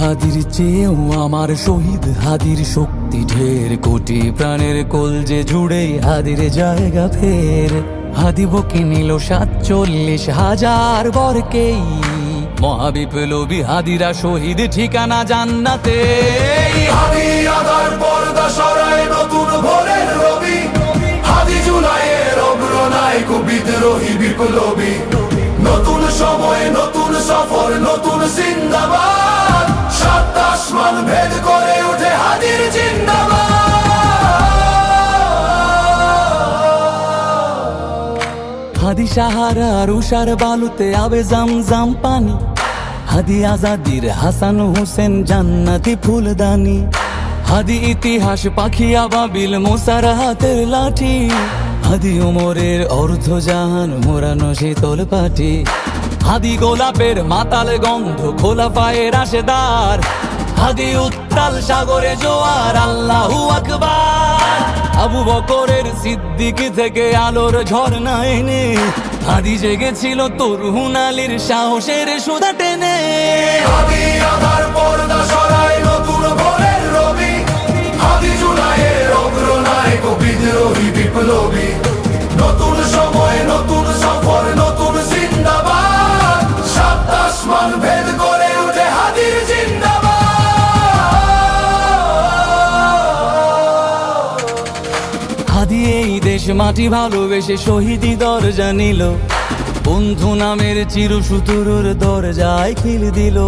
হাদির চেয়েও আমার শহীদ হাদির শক্তি ঢের, কোটি প্রাণের কলজে জুড়ে হাদির জায়গা ফের। হাদি বকে নিল ৪৭,০০০ বরকেই, মহাবিপ্লবী হাদিরা শহীদ ঠিকানা জান্নাতে। হাদি আদার পর্দা সরায় নতুন ভোরের রবি, হাদি জুলাইয়ের অগ্রনায়ক বিদ্রোহী বিপ্লবী। নতুন সময় নতুন সফর নতুন জিন্দাবাদ, সাত আসমান ভেদ করে ওঠে হাদির জিন্দাবাদ। হাদি সাহারার উষার বালুতে আবে জামজাম পানি, হাদি আজাদির হাসান হোসেন জান্নাতি ফুলদানি। হাদি ইতিহাস পাখি আবাবিল মুসার হাতের লাঠি, হাদি ওমরের অর্ধজাহান মোরানো শীতল পাটি। হাদি গোলাপের মাতাল গন্ধ খোলা পায়ের রাশেদার, হাদি উত্তাল সাগরে জোয়ার আল্লাহু আকবার। আবু বকরের সিদ্দিক থেকে আলোর ঝর্ণা এনে, হাদি জেগেছিল তরুণ আলীর সাহসের সুধা টেনে। হাদি আধার পর্দা সরায় নতুন ভোরের রবি, হাদি জুলাইয়ের অগ্রনায়ক বিদ্রোহী বিপ্লবী। নতুন সময় নতুন সফর নতুন জিন্দাবাদ, সাত আসমান ভেদ করে ওঠে হাদির জিন্দাবাদ। হাদি এই দেশ মাটি ভালোবেসে শহীদি দরজা নিল, বন্ধু নামের চিরসুতুরুর দরজায় খিল দিল।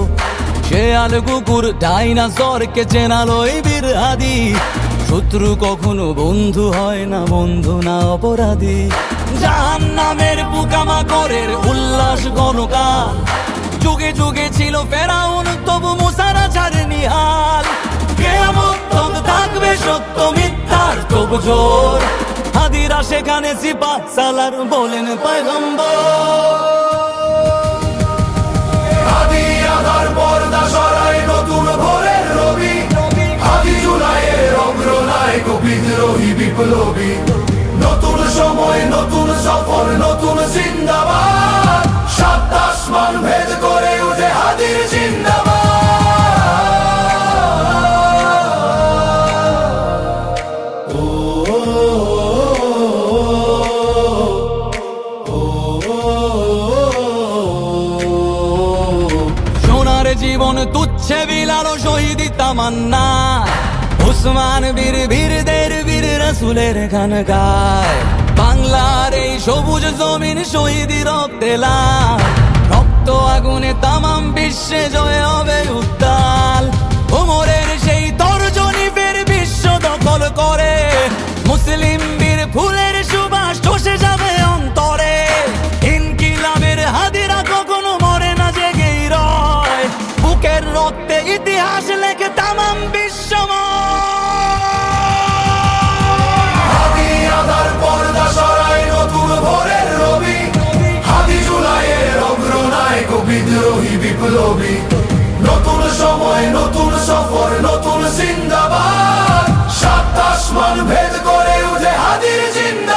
সে আল কুকুর ডাইনাসরকে চেনালো এই বীর হাদি, শত্রু কখনো বন্ধু হয় না, বন্ধু না অপরাধী। জাহান্নামের পোকামাকড়ের উল্লাস গণকাল, যুগে যুগে ছিল ফেরাউন তবু মুসারা ছাড়েনি হাল। কিয়ামত তক থাকবে সত্য মিথ্যার তবু জোর, হাদিরা সেখানে সিপাহ সালার বলেন পয়গম্বর। হাদি আধার পর্দা সরায় নতুন ভোরের রবি, হাদি জুলাইয়ের অগ্রনায়ক বিদ্রোহী বিপ্লবী। নতুন সময় নতুন সফর নতুন জিন্দাবাদ, সাত আসমান ভেদ করে ওঠে হাদির জিন্দাবাদ। সোনার জীবন তুচ্ছে বিলালো শহীদি তামান্না, উসমান বীর বীরদের বীর রাসূলের গান গায়। বাংলার এই সবুজ জমিন শহীদি রক্তে লাল, রক্ত আগুনে তামাম বিশ্বে জয় হবে উত্তাল। ওমরের সেই তর্জনী ফের বিশ্ব দখল করে, মুসলিম বীর ফুলের সুবাস চষে যাবে অন্তরে। ইনকিলাবের হাদিরা কখনো মরে না, জেগেই রয়, বুকের রক্তে ইতিহাস লেখে তামাম বিশ্বময়। হাদি আধার পর্দা সরায় নতুন ভোরের রবি, হাদি জুলাইয়ের অগ্রনায়ক বিদ্রোহী বিপ্লবী। নতুন সময় নতুন সফর নতুন জিন্দাবাদ, সাত আসমান ভেদ করে ওঠে হাদির জিন্দাবাদ।